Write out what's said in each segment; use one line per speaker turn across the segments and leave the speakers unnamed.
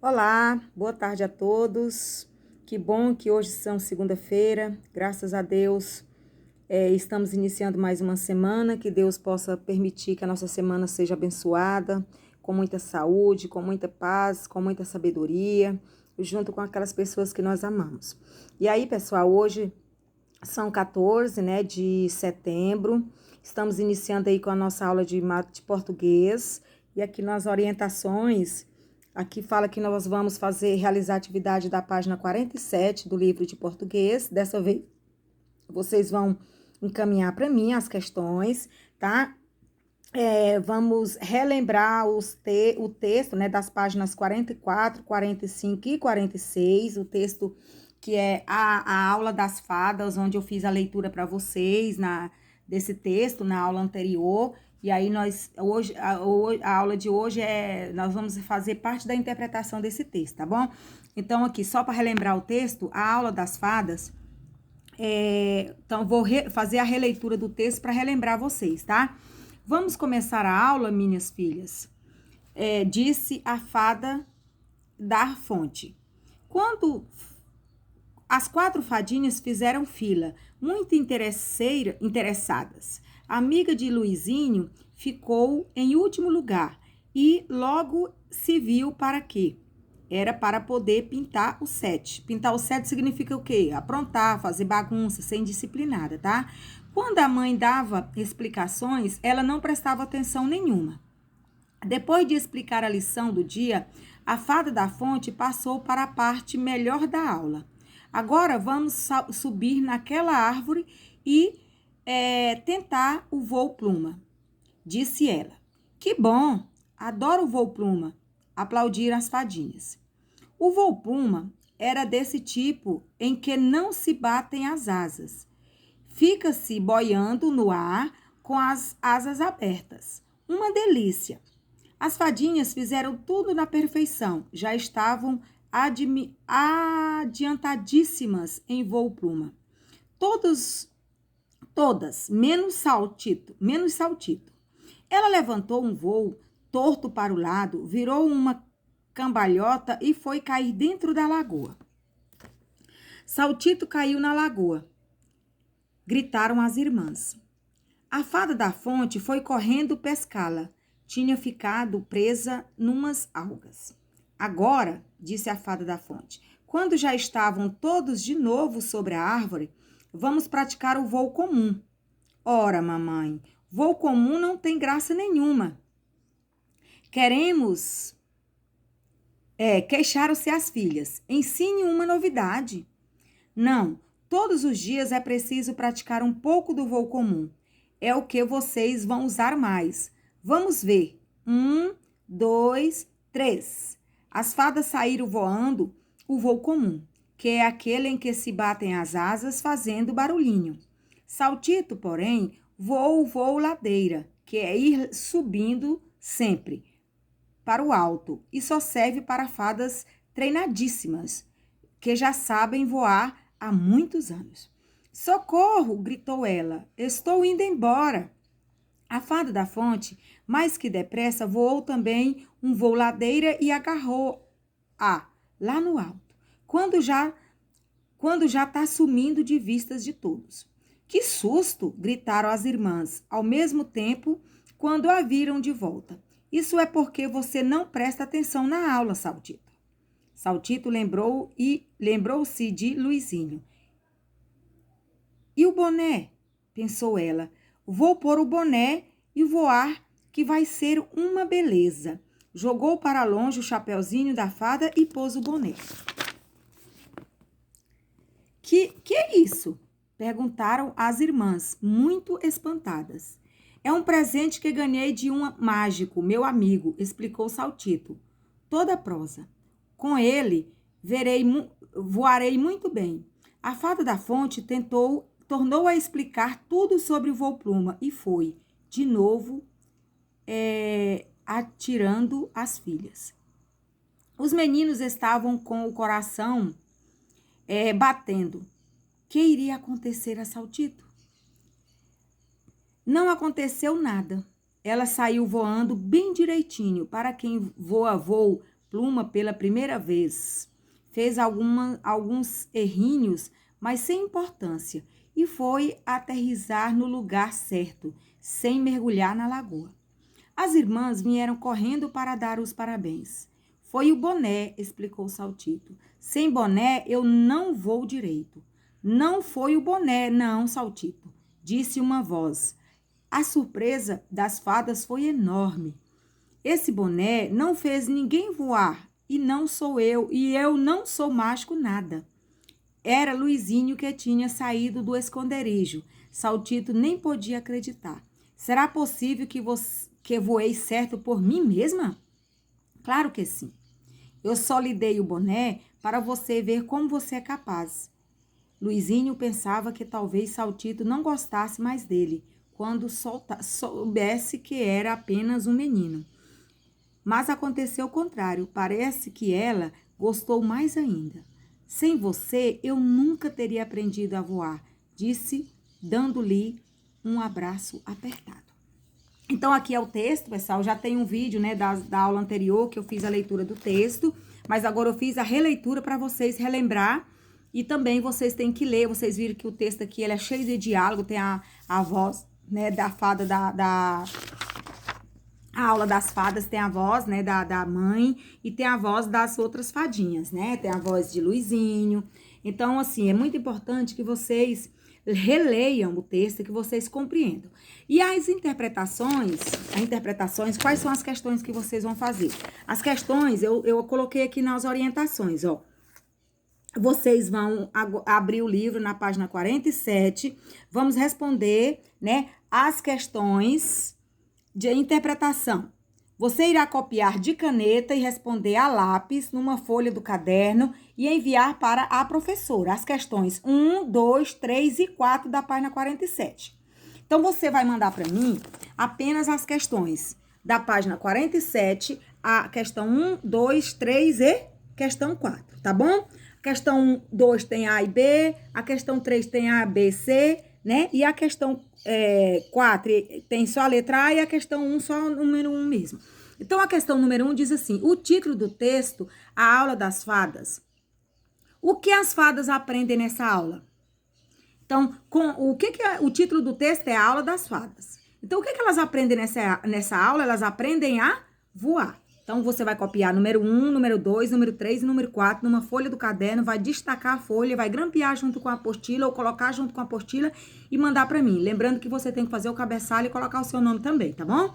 Olá, boa tarde a todos. Que bom que hoje são segunda-feira, graças a Deus. Estamos iniciando mais uma semana, que Deus possa permitir que a nossa semana seja abençoada, com muita saúde, com muita paz, com muita sabedoria, junto com aquelas pessoas que nós amamos. E aí, pessoal, hoje são 14, de setembro. Estamos iniciando aí com a nossa aula de português. E aqui nas orientações, aqui fala que nós vamos realizar a atividade da página 47 do livro de português. Dessa vez, vocês vão encaminhar para mim as questões, tá? Vamos relembrar o texto, das páginas 44, 45 e 46, o texto que é a aula das fadas, onde eu fiz a leitura para vocês desse texto na aula anterior. E aí a aula de hoje nós vamos fazer parte da interpretação desse texto, tá bom? Então aqui, só para relembrar o texto, a aula das fadas, então vou fazer a releitura do texto para relembrar vocês, tá? Vamos começar a aula, minhas filhas. Disse a fada da fonte. Quando as 4 fadinhas fizeram fila, muito interessadas. A amiga de Luizinho ficou em último lugar e logo se viu para quê? Era para poder pintar o 7. Pintar o 7 significa o quê? Aprontar, fazer bagunça, ser indisciplinada, tá? Quando a mãe dava explicações, ela não prestava atenção nenhuma. Depois de explicar a lição do dia, a fada da fonte passou para a parte melhor da aula. Agora vamos subir naquela árvore e tentar o voo pluma, disse ela. Que bom! Adoro o voo pluma, aplaudiram as fadinhas. O voo pluma era desse tipo em que não se batem as asas. Fica-se boiando no ar com as asas abertas. Uma delícia! As fadinhas fizeram tudo na perfeição. Já estavam adiantadíssimas em voo pluma. Todas, menos Saltito. Ela levantou um voo torto para o lado, virou uma cambalhota e foi cair dentro da lagoa. Saltito caiu na lagoa. Gritaram as irmãs. A fada da fonte foi correndo pescá-la. Tinha ficado presa numas algas. Agora, disse a fada da fonte, quando já estavam todos de novo sobre a árvore, vamos praticar o voo comum. Ora, mamãe, voo comum não tem graça nenhuma. Queixaram-se as filhas. Ensine uma novidade. Não, todos os dias é preciso praticar um pouco do voo comum. É o que vocês vão usar mais. Vamos ver. 1, 2, 3. As fadas saíram voando o voo comum, que é aquele em que se batem as asas fazendo barulhinho. Saltito, porém, voa o voo ladeira, que é ir subindo sempre para o alto e só serve para fadas treinadíssimas, que já sabem voar há muitos anos. Socorro! Gritou ela. Estou indo embora. A fada da fonte, mais que depressa, voou também um voo ladeira e agarrou-a lá no alto, quando já está sumindo de vistas de todos. Que susto! Gritaram as irmãs, ao mesmo tempo, quando a viram de volta. Isso é porque você não presta atenção na aula, Saltito. Saltito lembrou-se de Luizinho. E o boné? Pensou ela. Vou pôr o boné e voar, que vai ser uma beleza. Jogou para longe o chapeuzinho da fada e pôs o boné. Que é isso? Perguntaram as irmãs, muito espantadas. É um presente que ganhei de um mágico, meu amigo, explicou Saltito. Toda prosa. Com ele, voarei muito bem. A fada da fonte tornou a explicar tudo sobre o voo pluma e foi, de novo, atirando as filhas. Os meninos estavam com o coração batendo. Que iria acontecer a Saltito? Não aconteceu nada. Ela saiu voando bem direitinho. Para quem voa voo Pluma pela primeira vez. Fez alguns errinhos, mas sem importância, e foi aterrissar no lugar certo, sem mergulhar na lagoa. As irmãs vieram correndo para dar os parabéns. Foi o boné, explicou Saltito. Sem boné eu não vou direito. Não foi o boné, não, Saltito, disse uma voz. A surpresa das fadas foi enorme. Esse boné não fez ninguém voar, e não sou eu, e eu não sou mágico nada. Era Luizinho que tinha saído do esconderijo. Saltito nem podia acreditar. Será possível que voei certo por mim mesma? Claro que sim. Eu só lhe dei o boné para você ver como você é capaz. Luizinho pensava que talvez Saltito não gostasse mais dele, quando soubesse que era apenas um menino. Mas aconteceu o contrário. Parece que ela gostou mais ainda. Sem você, eu nunca teria aprendido a voar, disse, dando-lhe um abraço apertado. Então, aqui é o texto, pessoal. Já tem um vídeo, né, da aula anterior que eu fiz a leitura do texto, mas agora eu fiz a releitura para vocês relembrar. E também vocês têm que ler. Vocês viram que o texto aqui ele é cheio de diálogo, tem a voz, né, da fada a aula das fadas tem a voz, né, da mãe e tem a voz das outras fadinhas, né? Tem a voz de Luizinho. Então, assim, é muito importante que vocês releiam o texto e que vocês compreendam. E as interpretações, quais são as questões que vocês vão fazer? As questões, eu coloquei aqui nas orientações, ó. Vocês vão abrir o livro na página 47, vamos responder, né, as questões de interpretação. Você irá copiar de caneta e responder a lápis numa folha do caderno e enviar para a professora as questões 1, 2, 3 e 4 da página 47. Então, você vai mandar para mim apenas as questões da página 47, a questão 1, 2, 3 e questão 4, tá bom? A questão 2 tem A e B, a questão 3 tem A, B, C, né? E a questão 4 tem só a letra A e a questão 1 só o número 1 mesmo. Então, a questão número 1 diz assim, o título do texto, a aula das fadas. O que as fadas aprendem nessa aula? Então, o título do texto é a aula das fadas. Então, o que elas aprendem nessa aula? Elas aprendem a voar. Então, você vai copiar número 1, número 2, número 3 e número 4 numa folha do caderno, vai destacar a folha, vai grampear junto com a apostila ou colocar junto com a apostila e mandar para mim. Lembrando que você tem que fazer o cabeçalho e colocar o seu nome também, tá bom?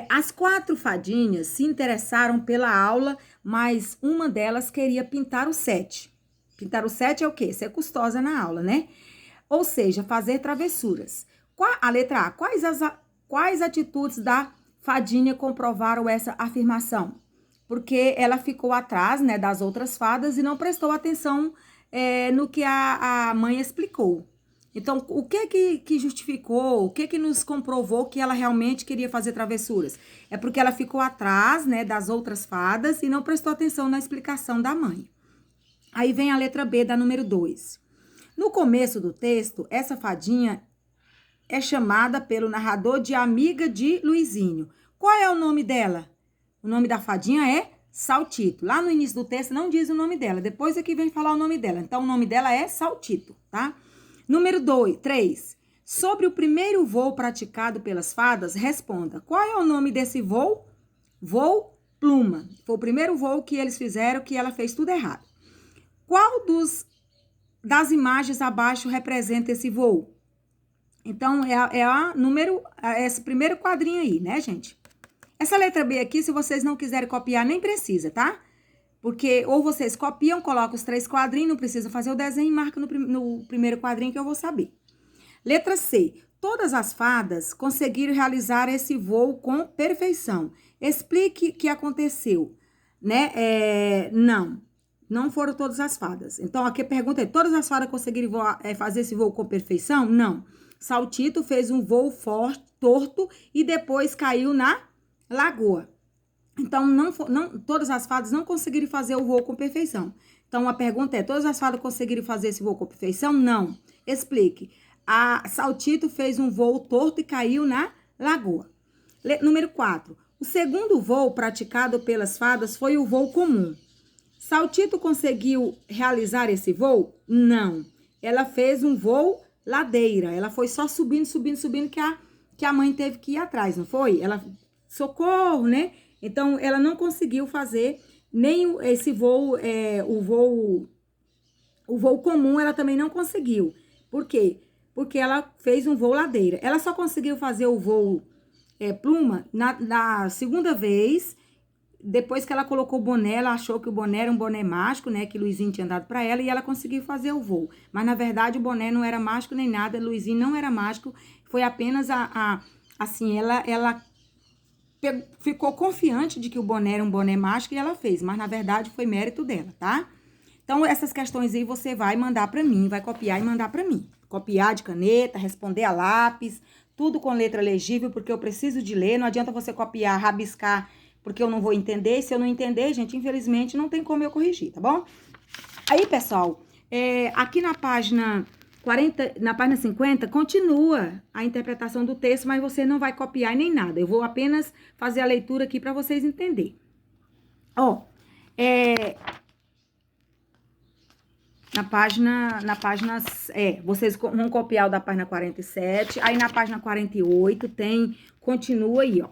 As 4 fadinhas se interessaram pela aula, mas uma delas queria pintar o 7. Pintar o 7 é o quê? Ser custosa na aula, né? Ou seja, fazer travessuras. A letra A. Quais atitudes da fadinha comprovaram essa afirmação? Porque ela ficou atrás, né, das outras fadas e não prestou atenção no que a mãe explicou. Então, o que justificou, o que nos comprovou que ela realmente queria fazer travessuras? É porque ela ficou atrás, né, das outras fadas e não prestou atenção na explicação da mãe. Aí vem a letra B da número 2. No começo do texto, essa fadinha é chamada pelo narrador de amiga de Luizinho. Qual é o nome dela? O nome da fadinha é Saltito. Lá no início do texto não diz o nome dela, depois é que vem falar o nome dela. Então, o nome dela é Saltito, tá? Número 3. Sobre o primeiro voo praticado pelas fadas, responda. Qual é o nome desse voo? Voo Pluma. Foi o primeiro voo que eles fizeram, que ela fez tudo errado. Qual das imagens abaixo representa esse voo? Então, esse primeiro quadrinho aí, né, gente? Essa letra B aqui, se vocês não quiserem copiar, nem precisa, tá? Porque ou vocês copiam, colocam os 3 quadrinhos, não precisa fazer o desenho e marca no primeiro quadrinho que eu vou saber. Letra C. Todas as fadas conseguiram realizar esse voo com perfeição. Explique o que aconteceu, né? Não foram todas as fadas. Então, aqui a pergunta é, todas as fadas conseguiram fazer esse voo com perfeição? Não. Saltito fez um voo torto e depois caiu na lagoa. Então, todas as fadas não conseguiram fazer o voo com perfeição. Então, a pergunta é, todas as fadas conseguiram fazer esse voo com perfeição? Não. Explique. A Saltito fez um voo torto e caiu na lagoa. Número 4. O segundo voo praticado pelas fadas foi o voo comum. Saltito conseguiu realizar esse voo? Não. Ela fez um voo ladeira. Ela foi só subindo, subindo, subindo, que a mãe teve que ir atrás, não foi? Ela, socorro, né? Então, ela não conseguiu fazer nem esse voo, o voo comum, ela também não conseguiu. Por quê? Porque ela fez um voo ladeira. Ela só conseguiu fazer o voo pluma na segunda vez, depois que ela colocou o boné. Ela achou que o boné era um boné mágico, né, que Luizinho tinha dado para ela, e ela conseguiu fazer o voo. Mas, na verdade, o boné não era mágico nem nada, Luizinho não era mágico, foi apenas assim, ela ficou confiante de que o boné era um boné mágico e ela fez, mas, na verdade, foi mérito dela, tá? Então, essas questões aí você vai mandar para mim, vai copiar e mandar para mim. Copiar de caneta, responder a lápis, tudo com letra legível, porque eu preciso de ler. Não adianta você copiar, rabiscar, porque eu não vou entender. Se eu não entender, gente, infelizmente, não tem como eu corrigir, tá bom? Aí, pessoal, aqui na página 40, na página 50, continua a interpretação do texto, mas você não vai copiar nem nada. Eu vou apenas fazer a leitura aqui para vocês entenderem. Ó, vocês vão copiar o da página 47, aí na página 48 continua aí, ó.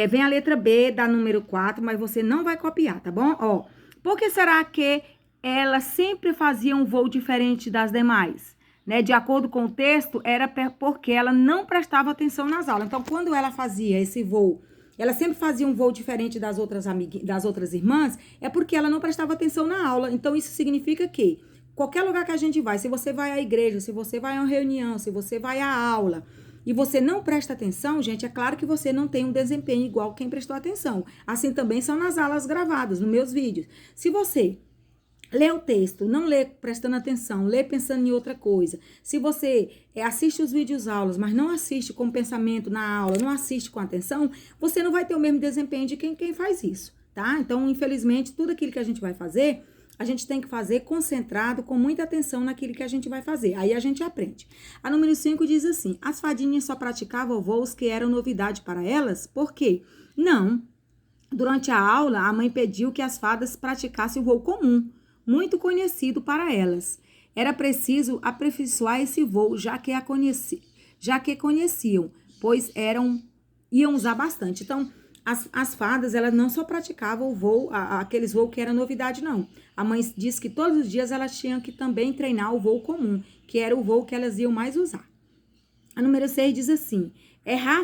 Vem a letra B da número 4, mas você não vai copiar, tá bom? Ó, por que será que ela sempre fazia um voo diferente das demais? Né? De acordo com o texto, era porque ela não prestava atenção nas aulas. Então, quando ela fazia esse voo, ela sempre fazia um voo diferente das outras irmãs, é porque ela não prestava atenção na aula. Então, isso significa que qualquer lugar que a gente vai, se você vai à igreja, se você vai a uma reunião, se você vai à aula e você não presta atenção, gente, é claro que você não tem um desempenho igual quem prestou atenção. Assim também são nas aulas gravadas, nos meus vídeos. Se você lê o texto, não lê prestando atenção, lê pensando em outra coisa. Se você assiste os vídeos aulas, mas não assiste com pensamento na aula, não assiste com atenção, você não vai ter o mesmo desempenho de quem faz isso, tá? Então, infelizmente, tudo aquilo que a gente vai fazer, a gente tem que fazer concentrado, com muita atenção naquilo que a gente vai fazer. Aí a gente aprende. A número 5 diz assim: as fadinhas só praticavam voos que eram novidade para elas? Por quê? Não. Durante a aula, a mãe pediu que as fadas praticassem o voo comum, muito conhecido para elas. Era preciso aperfeiçoar esse voo, já que conheciam, pois iam usar bastante. Então, as fadas, elas não só praticavam o voo, aqueles voos que era novidade, não. A mãe disse que todos os dias elas tinham que também treinar o voo comum, que era o voo que elas iam mais usar. A número 6 diz assim: errar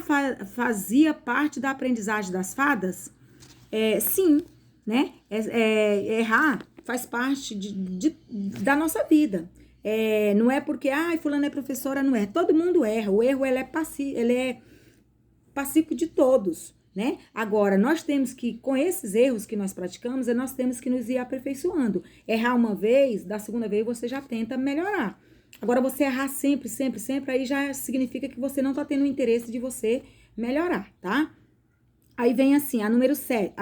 fazia parte da aprendizagem das fadas? Sim, né? Errar faz parte da nossa vida. Não é porque, fulano é professora, não é. Todo mundo erra. O erro, ele é pacífico de todos, né? Agora, nós temos que, com esses erros que nós praticamos, nós temos que nos ir aperfeiçoando. Errar uma vez, da segunda vez você já tenta melhorar. Agora, você errar sempre, sempre, sempre, aí já significa que você não está tendo o interesse de você melhorar, tá? Aí vem assim, a número 7,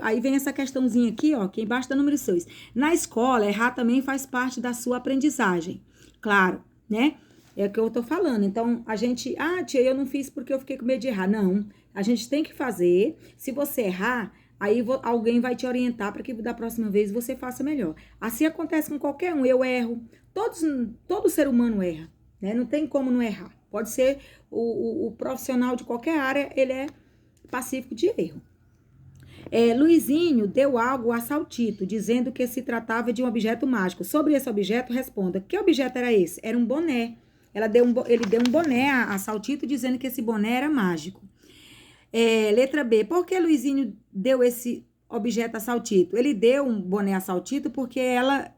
aí vem essa questãozinha aqui, ó, aqui embaixo da número 6. Na escola, errar também faz parte da sua aprendizagem. Claro, né? É o que eu tô falando. Então, a gente, tia, eu não fiz porque eu fiquei com medo de errar. Não, a gente tem que fazer. Se você errar, aí alguém vai te orientar para que da próxima vez você faça melhor. Assim acontece com qualquer um. Eu erro. Todo ser humano erra, né? Não tem como não errar. Pode ser o profissional de qualquer área, ele é pacífico de erro. Luizinho deu algo a Saltito, dizendo que se tratava de um objeto mágico. Sobre esse objeto, responda: que objeto era esse? Era um boné. Ele deu um boné a Saltito, dizendo que esse boné era mágico. Letra B. Por que Luizinho deu esse objeto a Saltito? Ele deu um boné a Saltito porque ela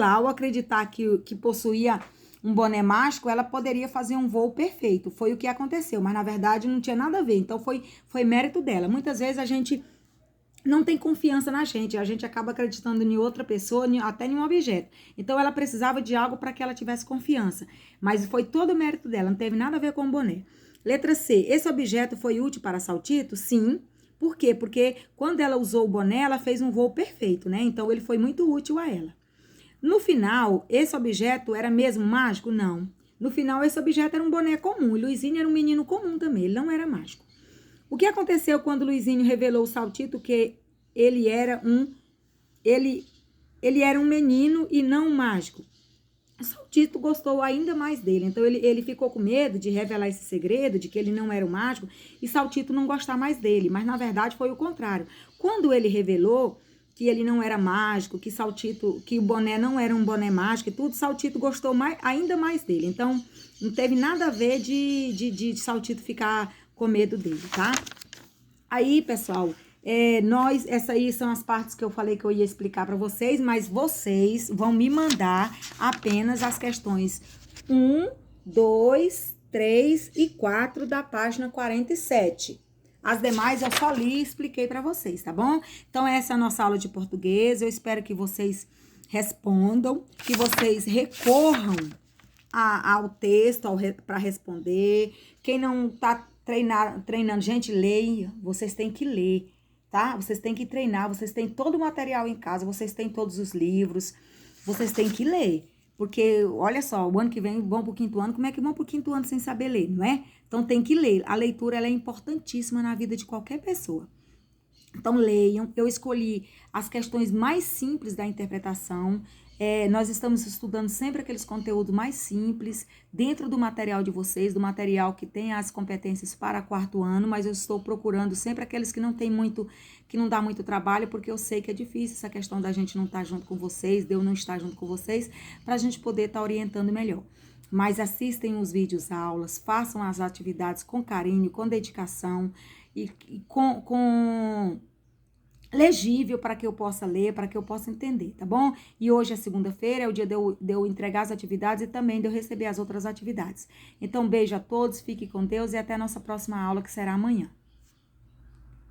ao acreditar que possuía um boné mágico, ela poderia fazer um voo perfeito. Foi o que aconteceu, mas na verdade não tinha nada a ver. Então foi mérito dela. Muitas vezes a gente não tem confiança na gente, a gente acaba acreditando em outra pessoa, até em um objeto. Então ela precisava de algo para que ela tivesse confiança, mas foi todo o mérito dela, não teve nada a ver com o boné. Letra C. Esse objeto foi útil para Saltito? Sim. Por quê? Porque quando ela usou o boné, ela fez um voo perfeito, né? Então ele foi muito útil a ela. No final, esse objeto era mesmo mágico? Não. No final, esse objeto era um boné comum. E Luizinho era um menino comum também, ele não era mágico. O que aconteceu quando o Luizinho revelou o Saltito que ele era um menino e não um mágico? O Saltito gostou ainda mais dele, então ele ficou com medo de revelar esse segredo, de que ele não era um mágico, e Saltito não gostar mais dele, mas na verdade foi o contrário. Quando ele revelou que ele não era mágico, que o boné não era um boné mágico e tudo, Saltito gostou ainda mais dele. Então, não teve nada a ver de Saltito ficar com medo dele, tá? Aí, pessoal, essas aí são as partes que eu falei que eu ia explicar para vocês, mas vocês vão me mandar apenas as questões 1, 2, 3 e 4 da página 47. As demais eu só li e expliquei para vocês, tá bom? Então, essa é a nossa aula de português. Eu espero que vocês respondam, que vocês recorram ao texto para responder. Quem não tá treinando, gente, leia. Vocês têm que ler, tá? Vocês têm que treinar. Vocês têm todo o material em casa. Vocês têm todos os livros. Vocês têm que ler. Porque, olha só, o ano que vem vão pro 5º ano. Como é que vão pro 5º ano sem saber ler, não é? Então, tem que ler. A leitura, ela é importantíssima na vida de qualquer pessoa. Então, leiam. Eu escolhi as questões mais simples da interpretação. Nós estamos estudando sempre aqueles conteúdos mais simples, dentro do material de vocês, do material que tem as competências para 4º ano, mas eu estou procurando sempre aqueles que não tem muito, que não dá muito trabalho, porque eu sei que é difícil essa questão da gente não estar junto com vocês, de eu não estar junto com vocês, para a gente poder estar orientando melhor. Mas assistem os vídeos aulas, façam as atividades com carinho, com dedicação e com legível para que eu possa ler, para que eu possa entender, tá bom? E hoje é segunda-feira, é o dia de eu entregar as atividades e também de eu receber as outras atividades. Então, beijo a todos, fique com Deus e até a nossa próxima aula, que será amanhã.